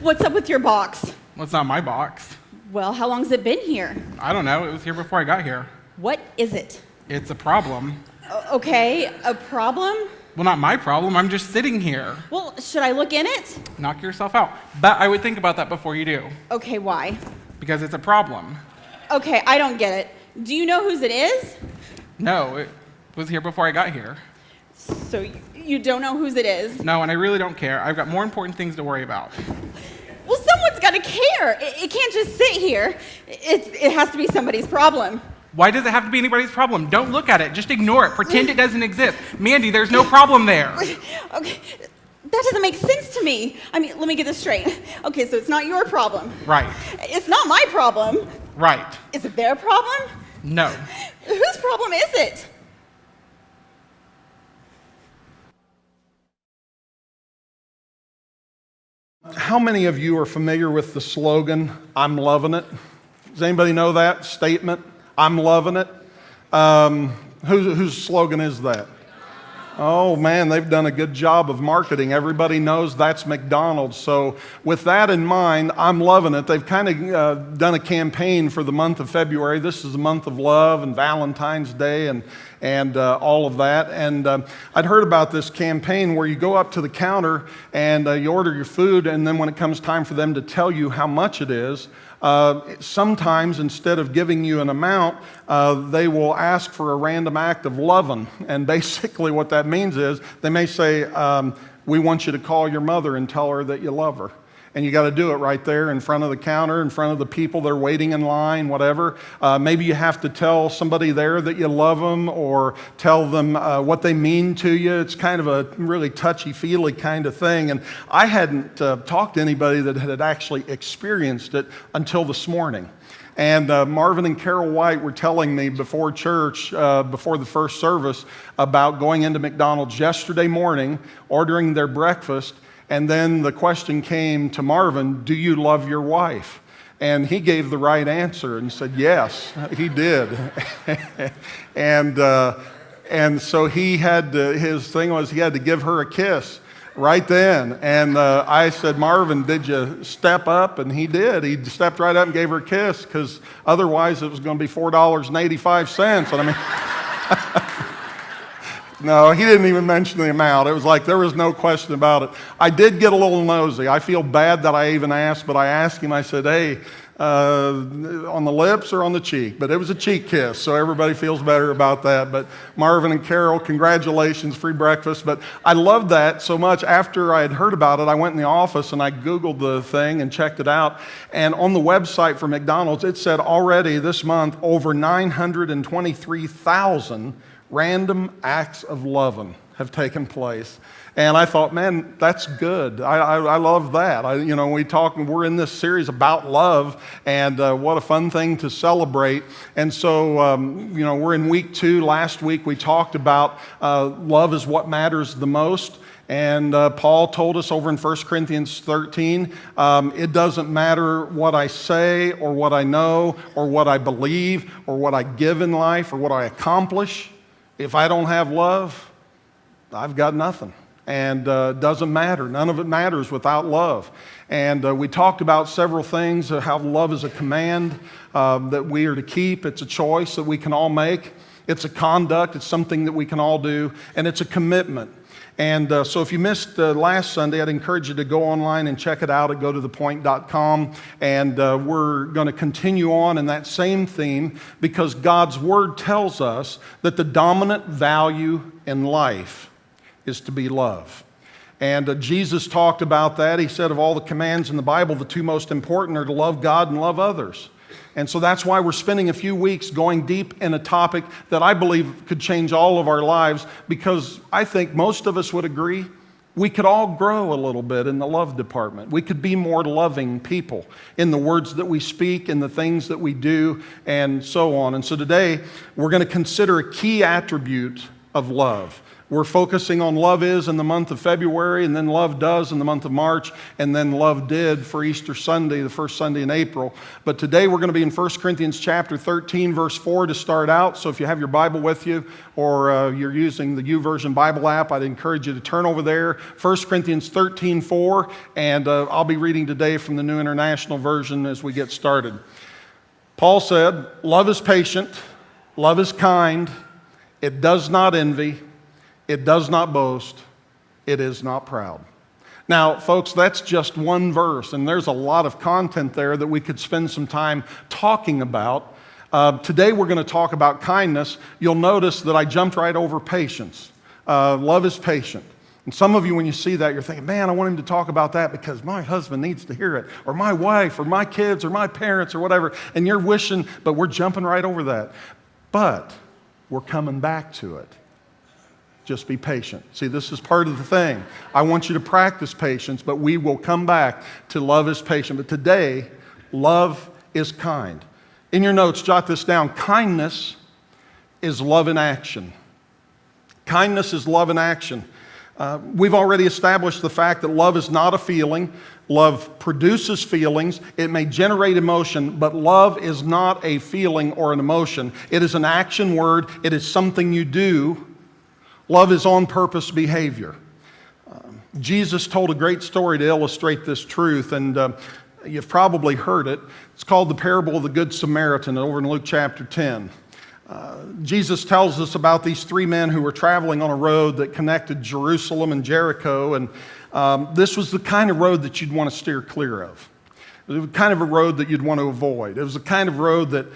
What's up with your box? Well, it's not my box. Well, how long has it been here? I don't know. It was here before I got here. What is it? It's a problem. Okay, a problem? Well, not my problem. I'm just sitting here. Well, should I look in it? Knock yourself out. But I would think about that before you do. Okay, why? Because it's a problem. Okay, I don't get it. Do you know whose it is? No, it was here before I got here. So you don't know whose it is? No, and I really don't care. I've got more important things to worry about. Well, someone's got to care. It can't just sit here. It has to be somebody's problem. Why does it have to be anybody's problem? Don't look at it. Just ignore it. Pretend it doesn't exist. Mandy, there's no problem there. Okay, that doesn't make sense to me. I mean, let me get this straight. Okay, so it's not your problem. Right. It's not my problem. Right. Is it their problem? No. Whose problem is it? How many of you are familiar with the slogan, "I'm loving it"? Does anybody know that statement? I'm loving it. Whose slogan is that? Oh man, they've done a good job of marketing. Everybody knows that's McDonald's. So with that in mind, I'm loving it. They've kind of done a campaign for the month of February. This is the month of love and Valentine's Day and all of that. And I'd heard about this campaign where you go up to the counter and you order your food, and then when it comes time for them to tell you how much it is, sometimes instead of giving you an amount, they will ask for a random act of lovin'. And basically what that means is they may say, we want you to call your mother and tell her that you love her. And you got to do it right there in front of the counter, in front of the people they're waiting in line, whatever. Maybe you have to tell somebody there that you love them, or tell them what they mean to you. It's kind of a really touchy-feely kind of thing. And I hadn't talked to anybody that had actually experienced it until this morning. And Marvin and Carol White were telling me before church, before the first service, about going into McDonald's yesterday morning, ordering their breakfast, and then the question came to Marvin, do you love your wife? And he gave the right answer and said, yes, he did. and so he had to, his thing was he had to give her a kiss right then. And I said, Marvin, did you step up? And he did. He stepped right up and gave her a kiss, because otherwise it was going to be $4.85. And I mean... No, he didn't even mention the amount. It was like there was no question about it. I did get a little nosy. I feel bad that I even asked, but I asked him, I said, hey, on the lips or on the cheek? But it was a cheek kiss, so everybody feels better about that. But Marvin and Carol, congratulations, free breakfast. But I loved that so much. After I had heard about it, I went in the office and I Googled the thing and checked it out. And on the website for McDonald's, it said already this month over 923,000 random acts of loving have taken place. And I thought, man, that's good. I love that. We're in this series about love, and what a fun thing to celebrate. And so, we're in week 2. Last week we talked about love is what matters the most. And Paul told us over in 1 Corinthians 13, it doesn't matter what I say or what I know or what I believe or what I give in life or what I accomplish. If I don't have love, I've got nothing. And it doesn't matter. None of it matters without love. And we talked about several things, how love is a command that we are to keep. It's a choice that we can all make. It's a conduct. It's something that we can all do. And it's a commitment. And so if you missed last Sunday, I'd encourage you to go online and check it out at gotothepoint.com. And we're going to continue on in that same theme, because God's Word tells us that the dominant value in life is to be love. And Jesus talked about that. He said of all the commands in the Bible, the 2 most important are to love God and love others. And so that's why we're spending a few weeks going deep in a topic that I believe could change all of our lives, because I think most of us would agree we could all grow a little bit in the love department. We could be more loving people in the words that we speak, in the things that we do, and so on. And so today we're going to consider a key attribute of love. We're focusing on love is in the month of February, and then love does in the month of March, and then love did for Easter Sunday, the first Sunday in April. But today we're going to be in 1 Corinthians chapter 13, verse 4 to start out. So if you have your Bible with you, or you're using the YouVersion Bible app, I'd encourage you to turn over there. 1 Corinthians 13, 4, and I'll be reading today from the New International Version as we get started. Paul said, "Love is patient, love is kind, it does not envy, it does not boast, it is not proud." Now, folks, that's just one verse, and there's a lot of content there that we could spend some time talking about. Today we're going to talk about kindness. You'll notice that I jumped right over patience. Love is patient. And some of you, when you see that, you're thinking, man, I want him to talk about that because my husband needs to hear it, or my wife, or my kids, or my parents, or whatever. And you're wishing, but we're jumping right over that. But we're coming back to it. Just be patient. See, this is part of the thing. I want you to practice patience, but we will come back to love is patient. But today, love is kind. In your notes, jot this down. Kindness is love in action. Kindness is love in action. We've already established the fact that love is not a feeling. Love produces feelings. It may generate emotion, but love is not a feeling or an emotion. It is an action word. It is something you do. Love is on-purpose behavior. Jesus told a great story to illustrate this truth, and you've probably heard it. It's called the parable of the Good Samaritan over in Luke chapter 10. Jesus tells us about these three men who were traveling on a road that connected Jerusalem and Jericho, and this was the kind of road that you'd want to steer clear of. It was the kind of a road that you'd want to avoid. It was the kind of road that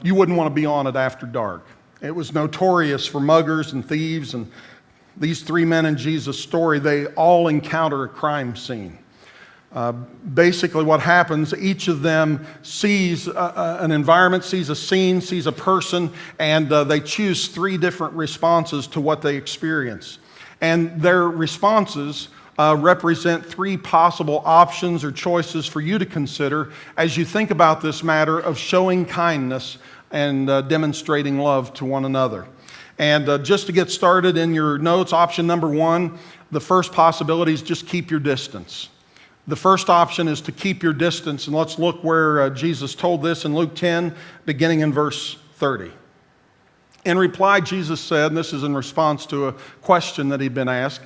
you wouldn't want to be on it after dark. It was notorious for muggers and thieves, and these three men in Jesus' story, they all encounter a crime scene. Basically what happens, each of them sees an environment, sees a scene, sees a person, and they choose three different responses to what they experience. And their responses represent three possible options or choices for you to consider as you think about this matter of showing kindness and demonstrating love to one another. And just to get started in your notes, option number one, the first possibility is just keep your distance. The first option is to keep your distance, and let's look where Jesus told this in Luke 10, beginning in verse 30. In reply, Jesus said, and this is in response to a question that he'd been asked,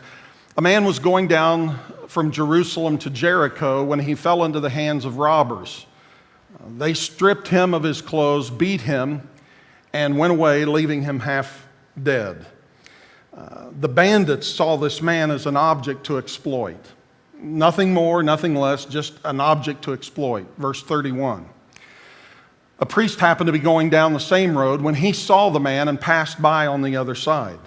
a man was going down from Jerusalem to Jericho when he fell into the hands of robbers. They stripped him of his clothes, beat him, and went away, leaving him half dead. The bandits saw this man as an object to exploit. Nothing more, nothing less, just an object to exploit. Verse 31. A priest happened to be going down the same road when he saw the man and passed by on the other side.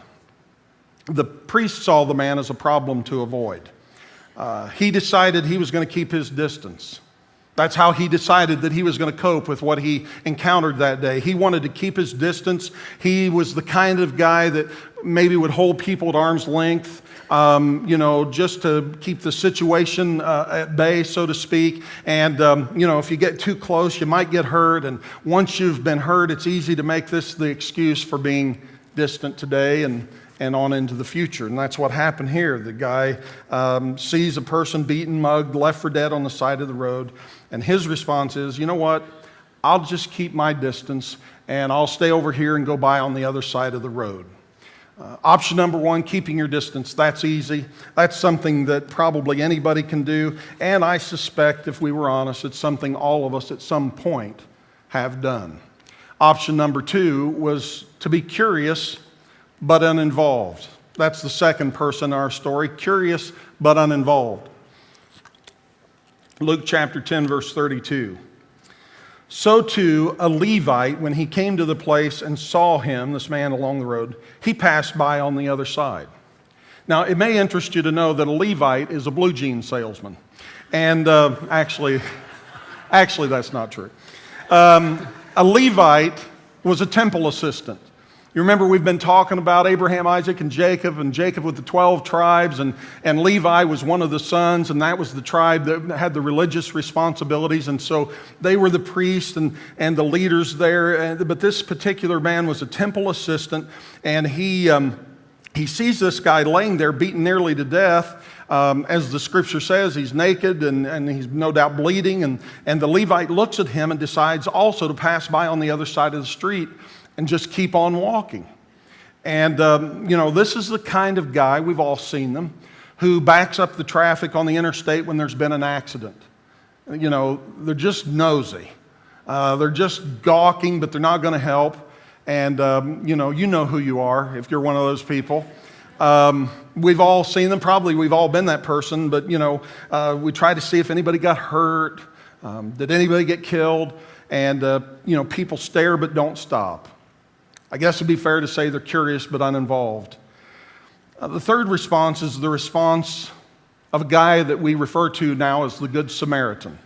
The priest saw the man as a problem to avoid. He decided he was going to keep his distance. That's how he decided that he was going to cope with what he encountered that day. He wanted to keep his distance. He was the kind of guy that maybe would hold people at arm's length, just to keep the situation at bay, so to speak. And, if you get too close, you might get hurt. And once you've been hurt, it's easy to make this the excuse for being distant today and on into the future. And that's what happened here. The guy sees a person beaten, mugged, left for dead on the side of the road. And his response is, you know what? I'll just keep my distance and I'll stay over here and go by on the other side of the road. Option number one, keeping your distance. That's easy. That's something that probably anybody can do. And I suspect, if we were honest, it's something all of us at some point have done. Option number two was to be curious but uninvolved. That's the second person in our story, curious but uninvolved. Luke chapter 10, verse 32. So too, a Levite, when he came to the place and saw him, this man along the road, he passed by on the other side. Now, it may interest you to know that a Levite is a blue jean salesman. And actually, that's not true. A Levite was a temple assistant. You remember we've been talking about Abraham, Isaac, and Jacob with the 12 tribes, and Levi was one of the sons, and that was the tribe that had the religious responsibilities, and so they were the priests and the leaders there. But this particular man was a temple assistant, and he he sees this guy laying there, beaten nearly to death. As the scripture says, he's naked and he's no doubt bleeding. And the Levite looks at him and decides also to pass by on the other side of the street and just keep on walking. And, this is the kind of guy, we've all seen them, who backs up the traffic on the interstate when there's been an accident. They're just nosy. They're just gawking, but they're not going to help. And, you know who you are if you're one of those people. We've all seen them. Probably we've all been that person. But, we try to see if anybody got hurt. Did anybody get killed? And, people stare but don't stop. I guess it'd be fair to say they're curious but uninvolved. The third response is the response of a guy that we refer to now as the Good Samaritan.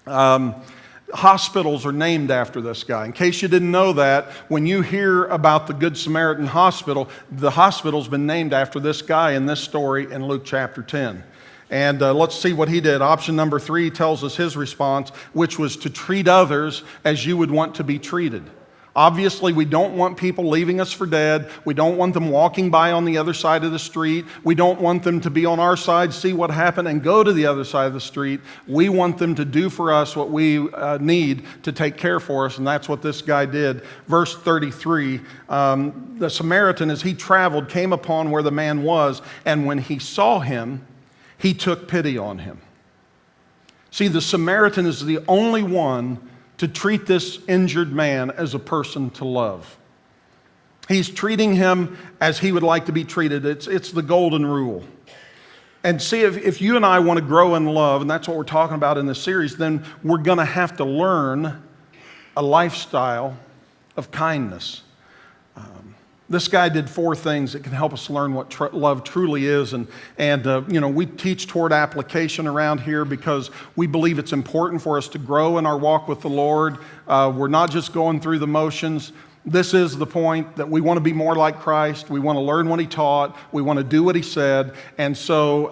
Hospitals are named after this guy. In case you didn't know that, when you hear about the Good Samaritan Hospital, the hospital's been named after this guy in this story in Luke chapter 10. And let's see what he did. Option number 3 tells us his response, which was to treat others as you would want to be treated. Obviously, we don't want people leaving us for dead. We don't want them walking by on the other side of the street. We don't want them to be on our side, see what happened, and go to the other side of the street. We want them to do for us what we need to take care for us, and that's what this guy did. Verse 33, the Samaritan, as he traveled, came upon where the man was, and when he saw him, he took pity on him. See, the Samaritan is the only one to treat this injured man as a person to love. He's treating him as he would like to be treated. It's the golden rule. And see, if you and I want to grow in love, and that's what we're talking about in this series, then we're going to have to learn a lifestyle of kindness. This guy did 4 things that can help us learn what love truly is. And we teach toward application around here because we believe it's important for us to grow in our walk with the Lord. We're not just going through the motions. This is the point that we want to be more like Christ. We want to learn what he taught. We want to do what he said. And so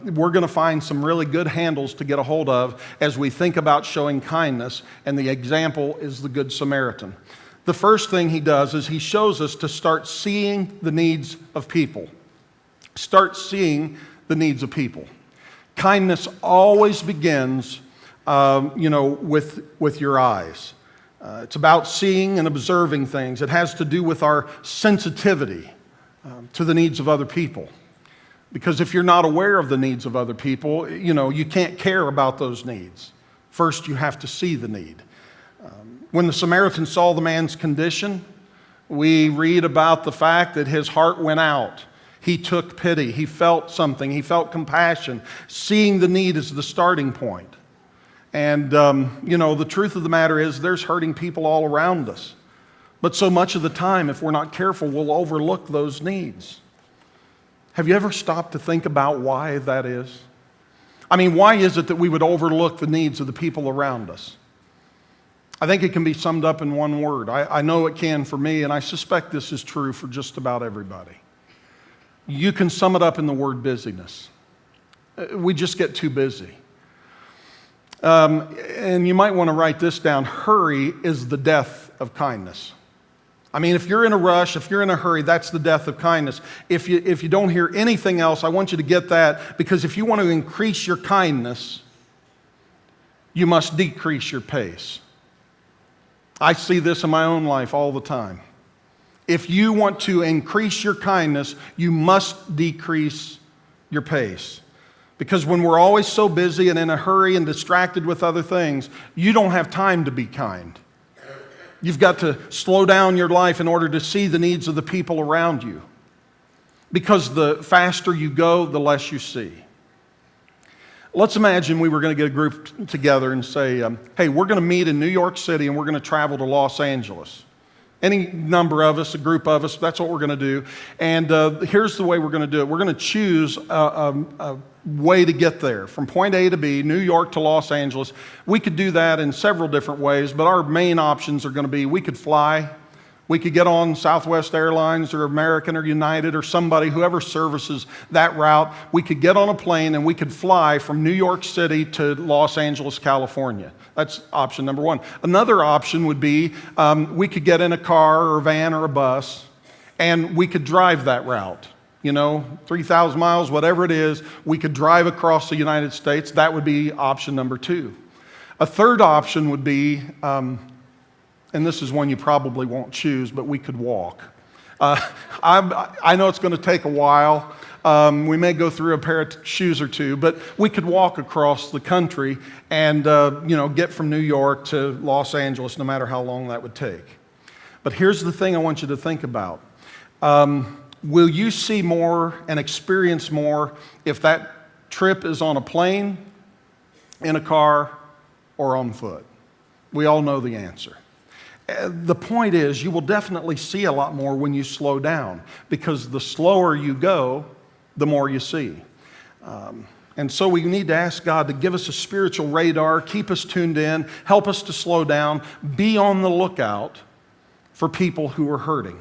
we're going to find some really good handles to get a hold of as we think about showing kindness. And the example is the Good Samaritan. The first thing he does is he shows us to start seeing the needs of people. Start seeing the needs of people. Kindness always begins, with your eyes. It's about seeing and observing things. It has to do with our sensitivity to the needs of other people. Because if you're not aware of the needs of other people, you can't care about those needs. First, you have to see the need. When the Samaritan saw the man's condition, we read about the fact that his heart went out. He took pity. He felt something. He felt compassion. Seeing the need is the starting point. And, the truth of the matter is there's hurting people all around us. But so much of the time, if we're not careful, we'll overlook those needs. Have you ever stopped to think about why that is? Why is it that we would overlook the needs of the people around us? I think it can be summed up in one word. I know it can for me, and I suspect this is true for just about everybody. You can sum it up in the word busyness. We just get too busy. And you might want to write this down. Hurry is the death of kindness. If you're in a rush, if you're in a hurry, that's the death of kindness. If you don't hear anything else, I want you to get that, because if you want to increase your kindness, you must decrease your pace. I see this in my own life all the time. If you want to increase your kindness, you must decrease your pace. Because when we're always so busy and in a hurry and distracted with other things, you don't have time to be kind. You've got to slow down your life in order to see the needs of the people around you. Because the faster you go, the less you see. Let's imagine we were going to get a group together and say, hey, we're going to meet in New York City and we're going to travel to Los Angeles. Any number of us, a group of us, that's what we're going to do. And here's the way we're going to do it. We're going to choose a way to get there from point A to B, New York to Los Angeles. We could do that in several different ways, but our main options are going to be we could fly. We could get on Southwest Airlines or American or United or somebody, whoever services that route. We could get on a plane and we could fly from New York City to Los Angeles, California. That's option number 1. Another option would be we could get in a car or a van or a bus And we could drive that route. 3,000 miles, whatever it is, we could drive across the United States. That would be option number 2. A third option would be, and this is one you probably won't choose, but we could walk. I know it's going to take a while. We may go through a pair of shoes or two, but we could walk across the country and get from New York to Los Angeles, no matter how long that would take. But here's the thing I want you to think about. Will you see more and experience more if that trip is on a plane, in a car, or on foot? We all know the answer. The point is, you will definitely see a lot more when you slow down, because the slower you go, the more you see. And so we need to ask God to give us a spiritual radar, keep us tuned in, help us to slow down, be on the lookout for people who are hurting.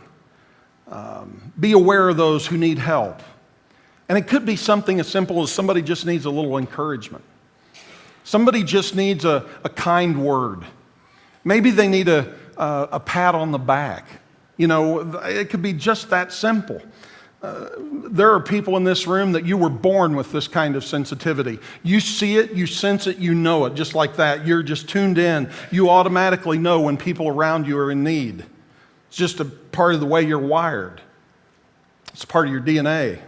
Be aware of those who need help. And it could be something as simple as somebody just needs a little encouragement. Somebody just needs a kind word. Maybe they need a pat on the back. It could be just that simple. There are people in this room that you were born with this kind of sensitivity. You see it, you sense it, you know it, just like that. You're just tuned in. You automatically know when people around you are in need. It's just a part of the way you're wired. It's part of your DNA.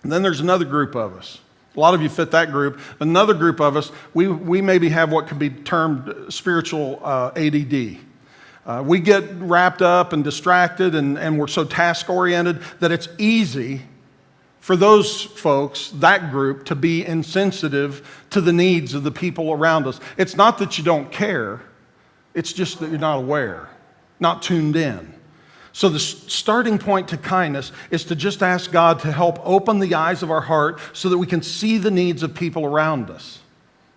And then there's another group of us. A lot of you fit that group. Another group of us, we maybe have what could be termed spiritual ADD. We get wrapped up and distracted, and we're so task-oriented that it's easy for those folks, that group, to be insensitive to the needs of the people around us. It's not that you don't care. It's just that you're not aware, not tuned in. So the starting point to kindness is to just ask God to help open the eyes of our heart so that we can see the needs of people around us.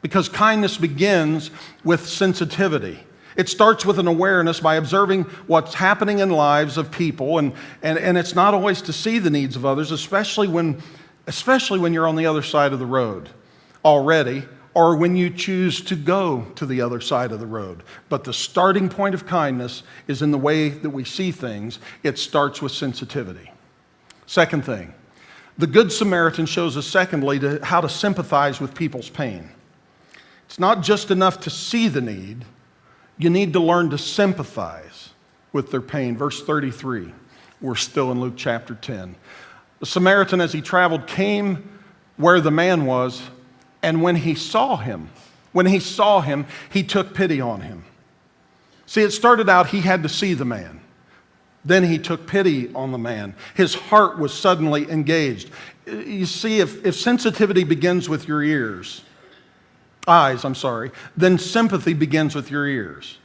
Because kindness begins with sensitivity. It starts with an awareness by observing what's happening in lives of people, and it's not always to see the needs of others, especially when you're on the other side of the road already, or when you choose to go to the other side of the road. But the starting point of kindness is in the way that we see things. It starts with sensitivity. Second thing, the Good Samaritan shows us, secondly, how to sympathize with people's pain. It's not just enough to see the need. You need to learn to sympathize with their pain. Verse 33, we're still in Luke chapter 10. The Samaritan, as he traveled, came where the man was, and when he saw him, he took pity on him. See, it started out he had to see the man. Then he took pity on the man. His heart was suddenly engaged. You see, if sensitivity begins with your eyes, then sympathy begins with your ears.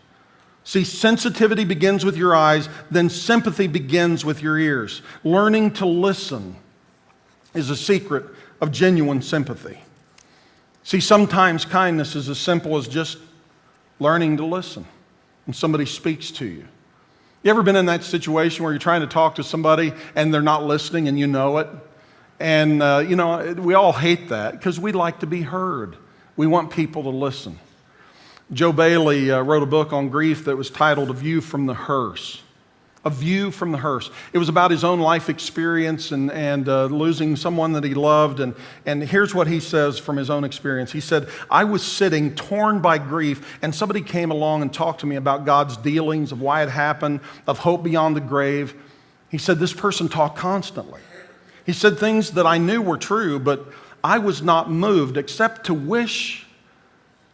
See, sensitivity begins with your eyes, then sympathy begins with your ears. Learning to listen is a secret of genuine sympathy. See, sometimes kindness is as simple as just learning to listen when somebody speaks to you. You ever been in that situation where you're trying to talk to somebody and they're not listening and you know it? And, we all hate that because we like to be heard. We want people to listen. Joe Bailey wrote a book on grief that was titled A View from the Hearse. A View from the Hearse. It was about his own life experience and losing someone that he loved. And here's what he says from his own experience. He said, I was sitting torn by grief, and somebody came along and talked to me about God's dealings, of why it happened, of hope beyond the grave. He said, this person talked constantly. He said things that I knew were true, but I was not moved except to wish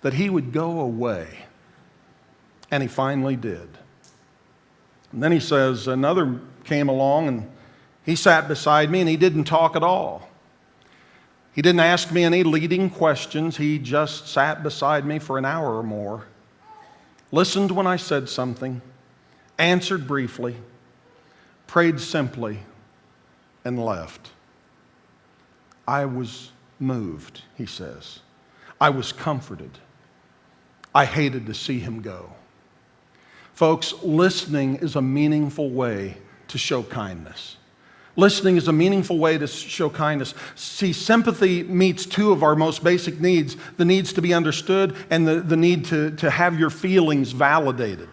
that he would go away. And he finally did. And then he says, another came along and he sat beside me and he didn't talk at all. He didn't ask me any leading questions. He just sat beside me for an hour or more, listened when I said something, answered briefly, prayed simply, and left. I was moved, he says. I was comforted. I hated to see him go. Folks, listening is a meaningful way to show kindness. Listening is a meaningful way to show kindness. See, sympathy meets two of our most basic needs, the needs to be understood and the need to have your feelings validated.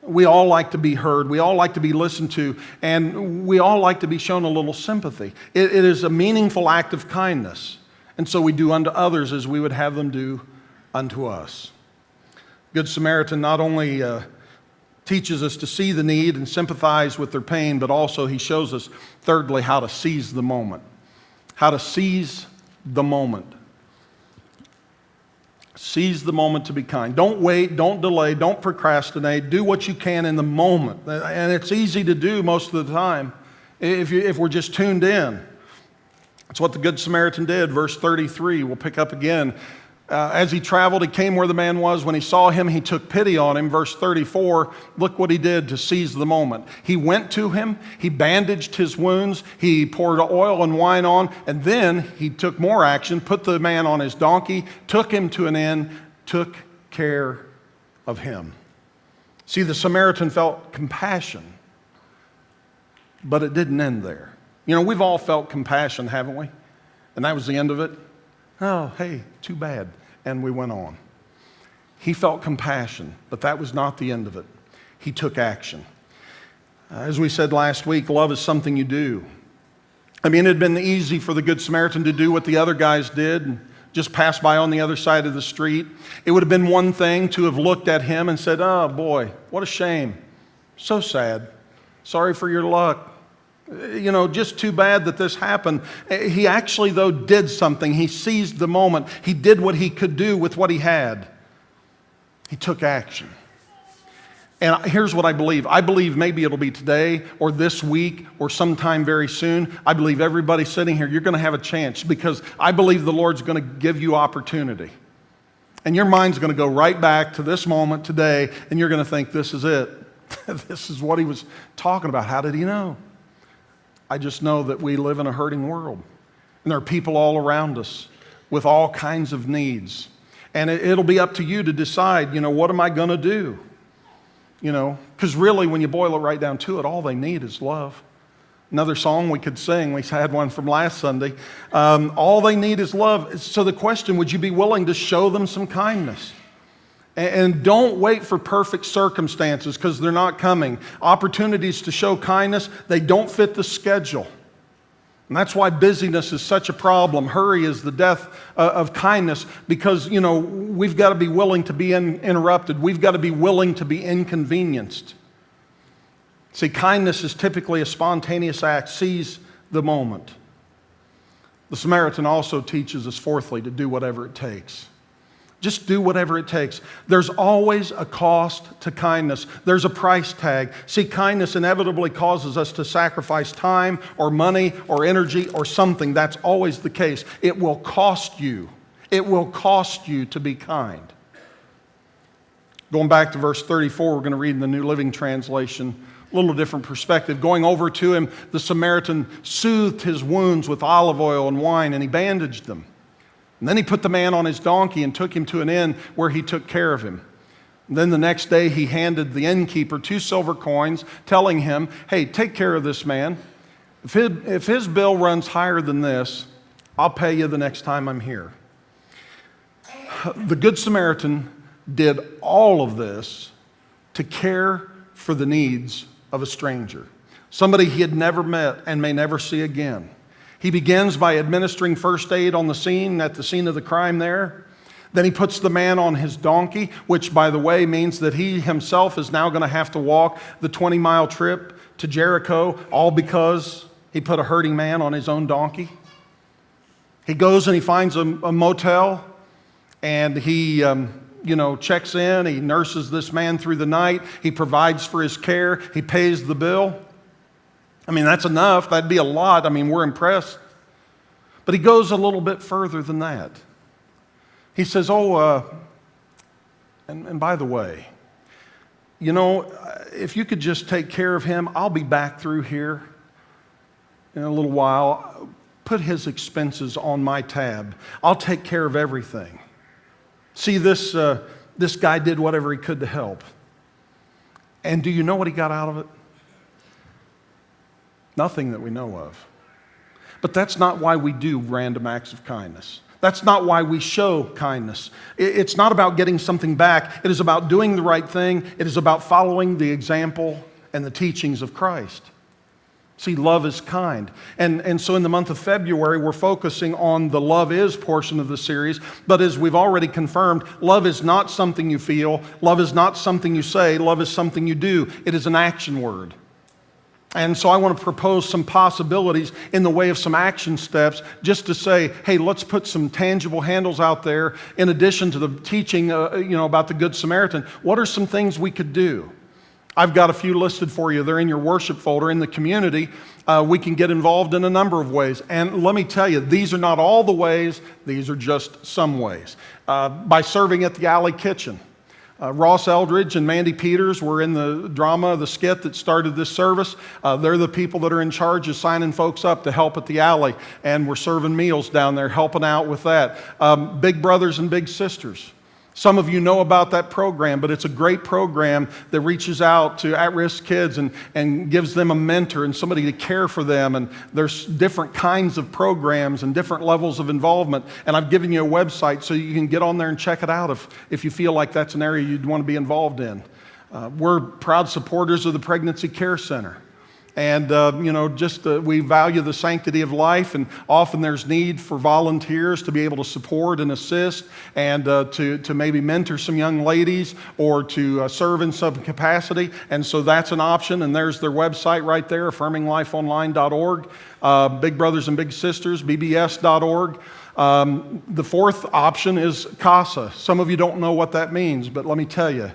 We all like to be heard. We all like to be listened to. And we all like to be shown a little sympathy. It is a meaningful act of kindness. And so we do unto others as we would have them do unto us. Good Samaritan not only teaches us to see the need and sympathize with their pain, but also he shows us, thirdly, how to seize the moment. How to seize the moment. Seize the moment to be kind. Don't wait, don't delay, don't procrastinate. Do what you can in the moment. And it's easy to do most of the time if we're just tuned in. That's what the Good Samaritan did. Verse 33, we'll pick up again. As he traveled, he came where the man was. When he saw him, he took pity on him. Verse 34, look what he did to seize the moment. He went to him, he bandaged his wounds, he poured oil and wine on, and then he took more action, put the man on his donkey, took him to an inn, took care of him. See, the Samaritan felt compassion, but it didn't end there. You know, we've all felt compassion, haven't we? And that was the end of it. Oh, hey, too bad. And we went on. He felt compassion, but that was not the end of it. He took action. As we said last week, love is something you do. I mean, it had been easy for the Good Samaritan to do what the other guys did and just pass by on the other side of the street. It would have been one thing to have looked at him and said, oh boy, what a shame. So sad. Sorry for your luck. You know, just too bad that this happened. He actually, though, did something. He seized the moment. He did what he could do with what he had. He took action. And here's what I believe. I believe maybe it'll be today or this week or sometime very soon. I believe everybody sitting here, you're going to have a chance because I believe the Lord's going to give you opportunity. And your mind's going to go right back to this moment today, and you're going to think, this is it. This is what he was talking about. How did he know? I just know that we live in a hurting world. And there are people all around us with all kinds of needs. And it'll be up to you to decide, you know, what am I going to do? You know, because really when you boil it right down to it, all they need is love. Another song we could sing, we had one from last Sunday. All they need is love. So the question, would you be willing to show them some kindness? And don't wait for perfect circumstances because they're not coming. Opportunities to show kindness, they don't fit the schedule. And that's why busyness is such a problem. Hurry is the death of kindness because, you know, we've got to be willing to be interrupted. We've got to be willing to be inconvenienced. See, kindness is typically a spontaneous act. Seize the moment. The Samaritan also teaches us, fourthly, to do whatever it takes. Just do whatever it takes. There's always a cost to kindness. There's a price tag. See, kindness inevitably causes us to sacrifice time or money or energy or something. That's always the case. It will cost you. It will cost you to be kind. Going back to verse 34, we're going to read in the New Living Translation. A little different perspective. Going over to him, the Samaritan soothed his wounds with olive oil and wine, and he bandaged them. And then he put the man on his donkey and took him to an inn where he took care of him. And then the next day he handed the innkeeper 2 silver coins, telling him, hey, take care of this man. If his bill runs higher than this, I'll pay you the next time I'm here. The Good Samaritan did all of this to care for the needs of a stranger, somebody he had never met and may never see again. He begins by administering first aid on the scene, at the scene of the crime there. Then he puts the man on his donkey, which, by the way, means that he himself is now going to have to walk the 20-mile trip to Jericho, all because he put a hurting man on his own donkey. He goes and he finds a motel, and he checks in. He nurses this man through the night. He provides for his care. He pays the bill. I mean, that's enough. That'd be a lot. I mean, we're impressed. But he goes a little bit further than that. He says, and by the way, you know, if you could just take care of him, I'll be back through here in a little while. Put his expenses on my tab. I'll take care of everything. See, this guy did whatever he could to help. And do you know what he got out of it? Nothing that we know of. But that's not why we do random acts of kindness. That's not why we show kindness. It's not about getting something back. It is about doing the right thing. It is about following the example and the teachings of Christ. See, love is kind. And so in the month of February, we're focusing on the love is portion of the series. But as we've already confirmed, love is not something you feel. Love is not something you say. Love is something you do. It is an action word. And so I want to propose some possibilities in the way of some action steps just to say, hey, let's put some tangible handles out there in addition to the teaching about the Good Samaritan. What are some things we could do? I've got a few listed for you. They're in your worship folder. In the community, we can get involved in a number of ways. And let me tell you, these are not all the ways. These are just some ways. By serving at the Alley Kitchen. Ross Eldridge and Mandy Peters were in the drama, the skit that started this service. They're the people that are in charge of signing folks up to help at the Alley. And we're serving meals down there, helping out with that. Big Brothers and Big Sisters. Some of you know about that program, but it's a great program that reaches out to at-risk kids and gives them a mentor and somebody to care for them. And there's different kinds of programs and different levels of involvement. And I've given you a website so you can get on there and check it out if you feel like that's an area you'd want to be involved in. We're proud supporters of the Pregnancy Care Center. And, we value the sanctity of life, and often there's need for volunteers to be able to support and assist and to maybe mentor some young ladies or to serve in some capacity. And so that's an option, and there's their website right there, affirminglifeonline.org, Big Brothers and Big Sisters, bbs.org. The fourth option is CASA. Some of you don't know what that means, but let me tell you.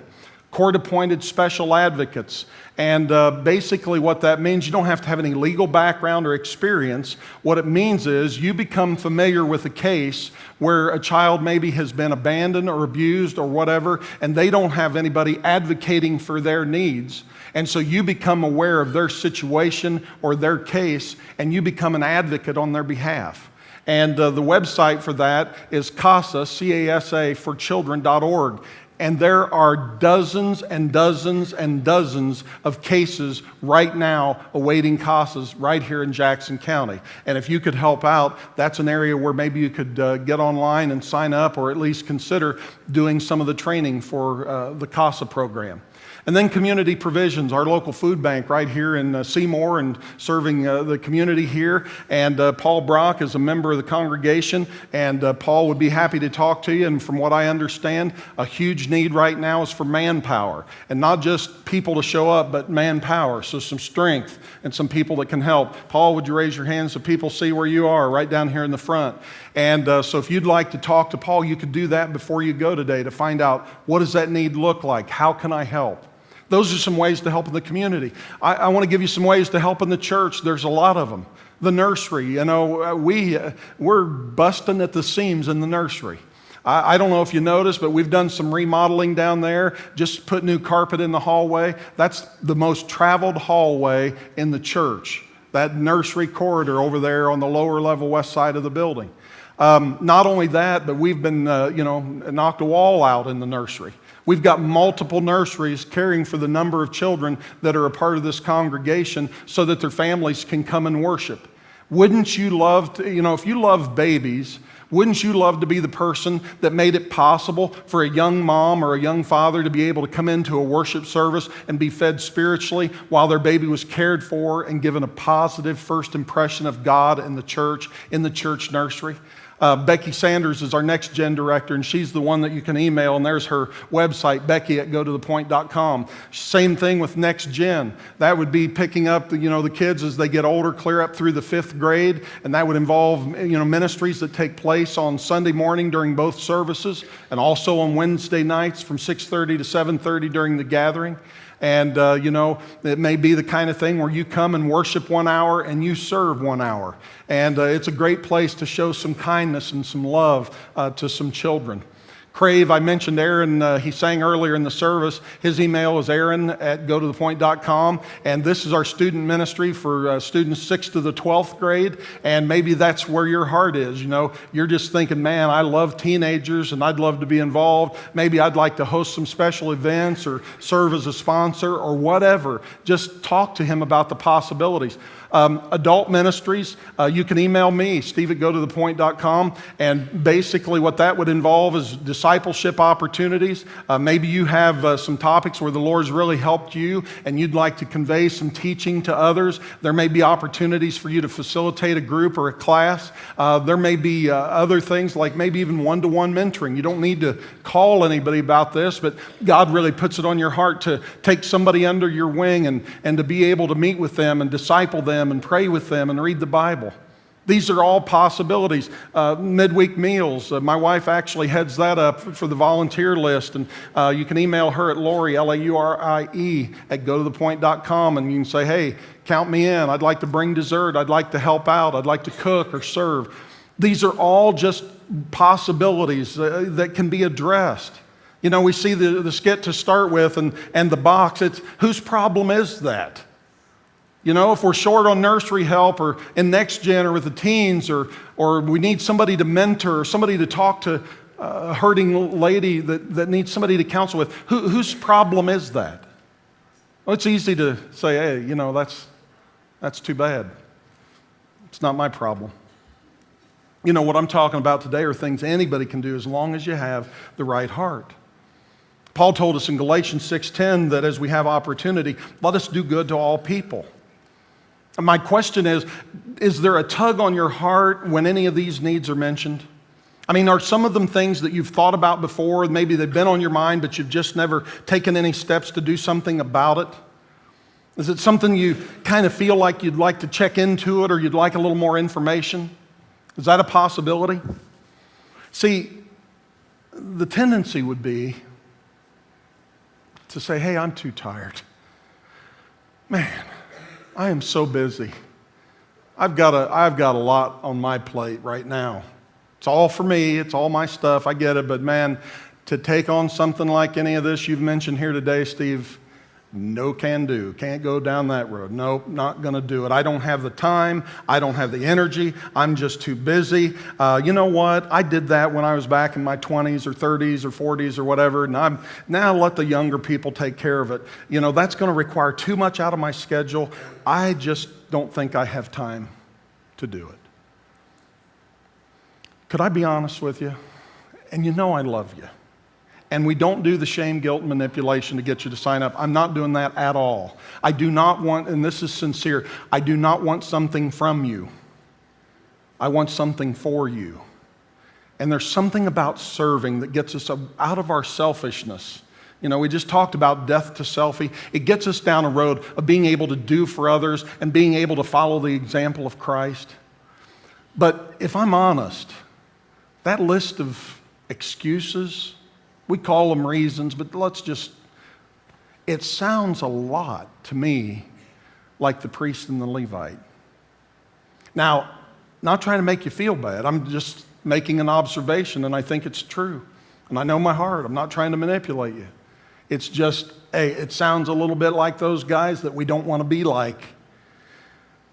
Court-appointed special advocates. And basically what that means, you don't have to have any legal background or experience. What it means is you become familiar with a case where a child maybe has been abandoned or abused or whatever, and they don't have anybody advocating for their needs. And so you become aware of their situation or their case, and you become an advocate on their behalf. And the website for that is CASA, C-A-S-A, for children.org. And there are dozens and dozens and dozens of cases right now awaiting CASAs right here in Jackson County. And if you could help out, that's an area where maybe you could get online and sign up or at least consider doing some of the training for the CASA program. And then community provisions, our local food bank right here in Seymour and serving the community here. And Paul Brock is a member of the congregation, and Paul would be happy to talk to you. And from what I understand, a huge need right now is for manpower. And not just people to show up, but manpower. So some strength and some people that can help. Paul, would you raise your hand so people see where you are right down here in the front? And so if you'd like to talk to Paul, you could do that before you go today to find out what does that need look like? How can I help? Those are some ways to help in the community. I want to give you some ways to help in the church. There's a lot of them. The nursery, we're busting at the seams in the nursery. I don't know if you noticed, but we've done some remodeling down there, just put new carpet in the hallway. That's the most traveled hallway in the church, that nursery corridor over there on the lower level west side of the building. Not only that, but we've been, knocked a wall out in the nursery. We've got multiple nurseries caring for the number of children that are a part of this congregation so that their families can come and worship. Wouldn't you love to, if you love babies, wouldn't you love to be the person that made it possible for a young mom or a young father to be able to come into a worship service and be fed spiritually while their baby was cared for and given a positive first impression of God and the church in the church nursery? Becky Sanders is our Next Gen director, and she's the one that you can email, and there's her website, becky@gotothepoint.com. Same thing with Next Gen. That would be picking up the kids as they get older, clear up through the 5th grade, and that would involve ministries that take place on Sunday morning during both services, and also on Wednesday nights from 6:30 to 7:30 during the gathering. And, it may be the kind of thing where you come and worship 1 hour and you serve 1 hour. And it's a great place to show some kindness and some love to some children. Crave, I mentioned Aaron, he sang earlier in the service. His email is aaron@gotothepoint.com, and this is our student ministry for students 6th to the 12th grade, and maybe that's where your heart is. You know, you're just thinking, man, I love teenagers and I'd love to be involved. Maybe I'd like to host some special events or serve as a sponsor or whatever. Just talk to him about the possibilities. Adult ministries, you can email me, steve@gotothepoint.com, and basically what that would involve is discipleship opportunities. Maybe you have some topics where the Lord's really helped you and you'd like to convey some teaching to others. There may be opportunities for you to facilitate a group or a class. There may be other things like maybe even one-to-one mentoring. You don't need to call anybody about this, but God really puts it on your heart to take somebody under your wing and to be able to meet with them and disciple them and pray with them and read the Bible. These are all possibilities. Midweek meals. My wife actually heads that up for the volunteer list, and you can email her at Laurie, Laurie, @gotothepoint.com, and you can say, hey, count me in. I'd like to bring dessert. I'd like to help out. I'd like to cook or serve. These are all just possibilities that can be addressed. You know, we see the skit to start with and the box. It's whose problem is that? You know, if we're short on nursery help or in Next Gen or with the teens or we need somebody to mentor or somebody to talk to a hurting lady that needs somebody to counsel with, whose problem is that? Well, it's easy to say, hey, you know, that's too bad. It's not my problem. You know, what I'm talking about today are things anybody can do as long as you have the right heart. Paul told us in Galatians 6:10 that as we have opportunity, let us do good to all people. My question is there a tug on your heart when any of these needs are mentioned? I mean, are some of them things that you've thought about before? Maybe they've been on your mind, but you've just never taken any steps to do something about it? Is it something you kind of feel like you'd like to check into it or you'd like a little more information? Is that a possibility? See, the tendency would be to say, hey, I'm too tired. Man, I am so busy. I've got a lot on my plate right now. It's all for me. It's all my stuff. I get it. But man, to take on something like any of this you've mentioned here today, Steve, no can do. Can't go down that road. Nope, not going to do it. I don't have the time. I don't have the energy. I'm just too busy. You know what? I did that when I was back in my 20s or 30s or 40s or whatever, and now let the younger people take care of it. You know, that's going to require too much out of my schedule. I just don't think I have time to do it. Could I be honest with you? And you know I love you. And we don't do the shame, guilt, and manipulation to get you to sign up. I'm not doing that at all. I do not want, and this is sincere, I do not want something from you. I want something for you. And there's something about serving that gets us out of our selfishness. You know, we just talked about death to selfie. It gets us down a road of being able to do for others and being able to follow the example of Christ. But if I'm honest, that list of excuses, we call them reasons, but it sounds a lot to me like the priest and the Levite. Now, not trying to make you feel bad. I'm just making an observation, and I think it's true. And I know my heart. I'm not trying to manipulate you. It's just, hey, it sounds a little bit like those guys that we don't want to be like.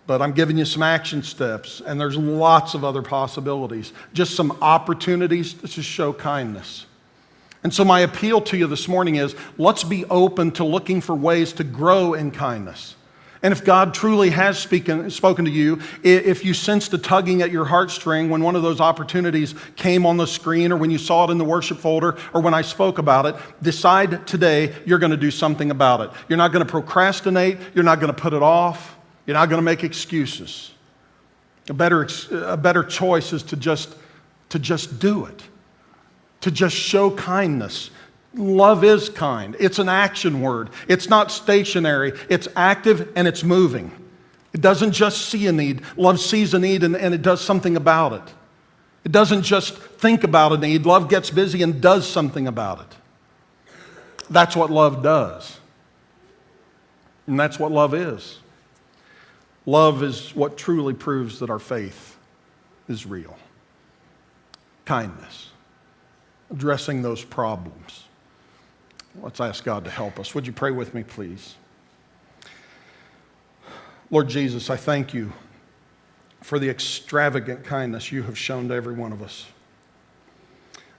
But I'm giving you some action steps, and there's lots of other possibilities. Just some opportunities to show kindness. And so my appeal to you this morning is, let's be open to looking for ways to grow in kindness. And if God truly has spoken to you, if you sensed a tugging at your heartstring when one of those opportunities came on the screen or when you saw it in the worship folder or when I spoke about it, decide today you're going to do something about it. You're not going to procrastinate. You're not going to put it off. You're not going to make excuses. A better choice is to just do it. To just show kindness. Love is kind. It's an action word. It's not stationary. It's active and it's moving. It doesn't just see a need. Love sees a need and it does something about it. It doesn't just think about a need. Love gets busy and does something about it. That's what love does. And that's what love is. Love is what truly proves that our faith is real. Kindness. addressing those problems. Let's ask God to help us. Would you pray with me, please? Lord Jesus, I thank you for the extravagant kindness you have shown to every one of us.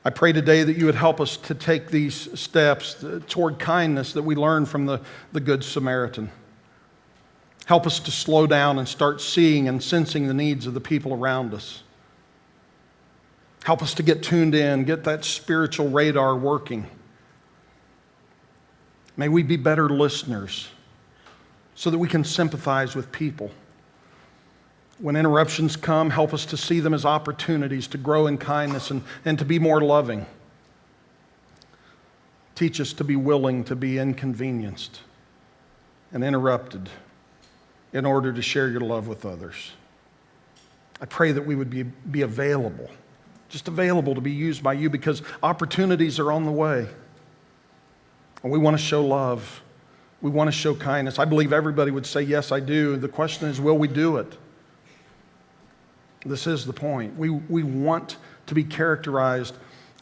I pray today that you would help us to take these steps toward kindness that we learn from the Good Samaritan. Help us to slow down and start seeing and sensing the needs of the people around us. Help us to get tuned in, get that spiritual radar working. May we be better listeners so that we can sympathize with people. When interruptions come, help us to see them as opportunities to grow in kindness and to be more loving. Teach us to be willing to be inconvenienced and interrupted in order to share your love with others. I pray that we would be available, just available to be used by you, because opportunities are on the way. And we want to show love. We want to show kindness. I believe everybody would say, yes, I do. The question is, will we do it? This is the point. We want to be characterized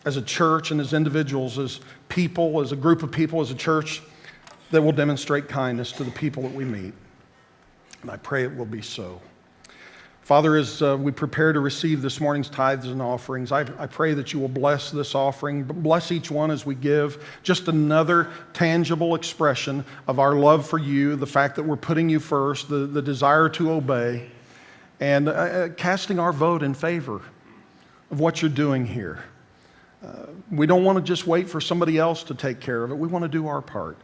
as a church and as individuals, as people, as a group of people, as a church that will demonstrate kindness to the people that we meet. And I pray it will be so. Father, as we prepare to receive this morning's tithes and offerings, I pray that you will bless this offering, bless each one as we give. Just another tangible expression of our love for you, the fact that we're putting you first, the desire to obey, and casting our vote in favor of what you're doing here. We don't want to just wait for somebody else to take care of it. We want to do our part.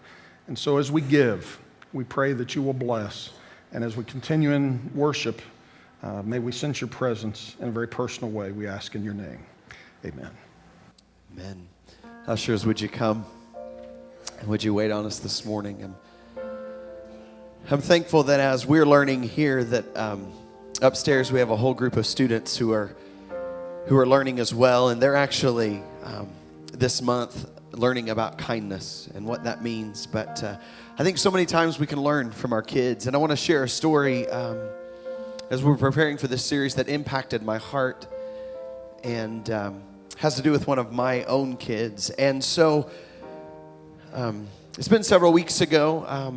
And so as we give, we pray that you will bless. And as we continue in worship, may we sense your presence in a very personal way, we ask in your name. Amen. Amen. Ushers, would you come? And would you wait on us this morning? I'm thankful that as we're learning here that upstairs we have a whole group of students who are learning as well, and they're actually this month learning about kindness and what that means. But I think so many times we can learn from our kids, and I want to share a story as we're preparing for this series that impacted my heart and has to do with one of my own kids. And so it's been several weeks ago.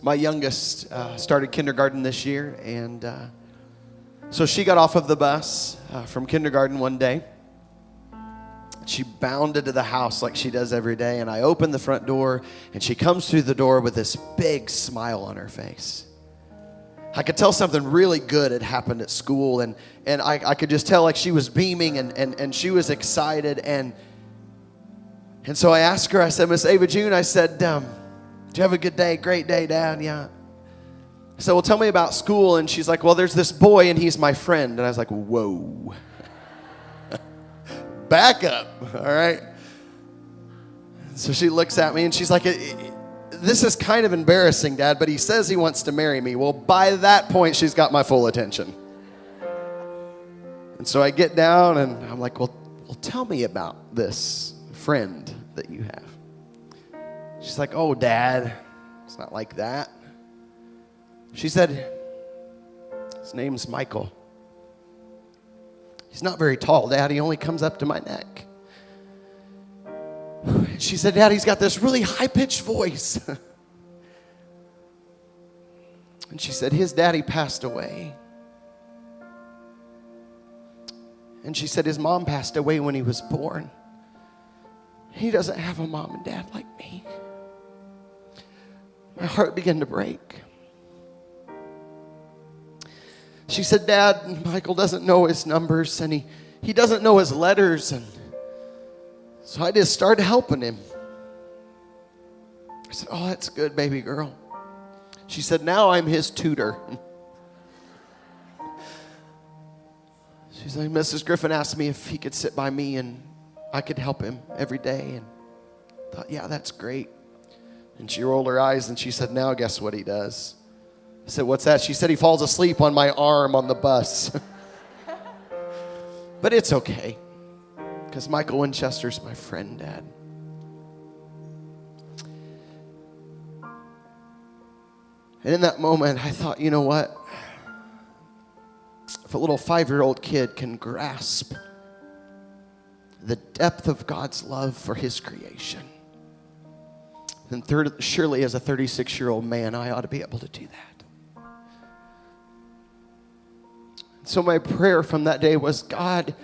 My youngest started kindergarten this year, and so she got off of the bus from kindergarten one day. She bounded to the house like she does every day, and I opened the front door, and she comes through the door with this big smile on her face. I could tell something really good had happened at school, and I could just tell like she was beaming and she was excited. And so I asked her, I said, Miss Ava June, I said, do you have a good day? Great day, Dad? Yeah. I said, well, tell me about school. And she's like, well, there's this boy and he's my friend. And I was like, whoa. Back up, all right? So she looks at me and she's like, this is kind of embarrassing, Dad, but he says he wants to marry me. Well, by that point, she's got my full attention. And so I get down and I'm like, well, tell me about this friend that you have. She's like, oh, Dad, it's not like that. She said, his name's Michael. He's not very tall, Dad. He only comes up to my neck. She said, Dad, he's got this really high-pitched voice. And she said, his daddy passed away. And she said, his mom passed away when he was born. He doesn't have a mom and dad like me. My heart began to break. She said, Dad, Michael doesn't know his numbers, and he doesn't know his letters, and so I just started helping him. I said, oh, that's good, baby girl. She said, now I'm his tutor. She's like, Mrs. Griffin asked me if he could sit by me and I could help him every day. And I thought, yeah, that's great. And she rolled her eyes and she said, now guess what he does? I said, what's that? She said, he falls asleep on my arm on the bus. But it's okay, because Michael Winchester's my friend, Dad. And in that moment, I thought, you know what? If a little 5-year-old kid can grasp the depth of God's love for his creation, then surely as a 36-year-old man, I ought to be able to do that. So my prayer from that day was, God,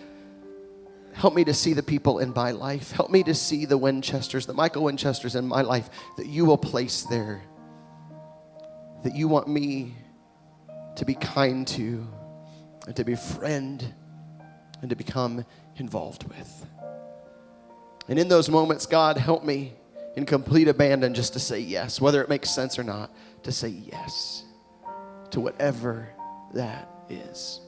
help me to see the people in my life. Help me to see the Winchesters, the Michael Winchesters in my life that you will place there, that you want me to be kind to, and to befriend, and to become involved with. And in those moments, God, help me in complete abandon just to say yes, whether it makes sense or not, to say yes to whatever that is.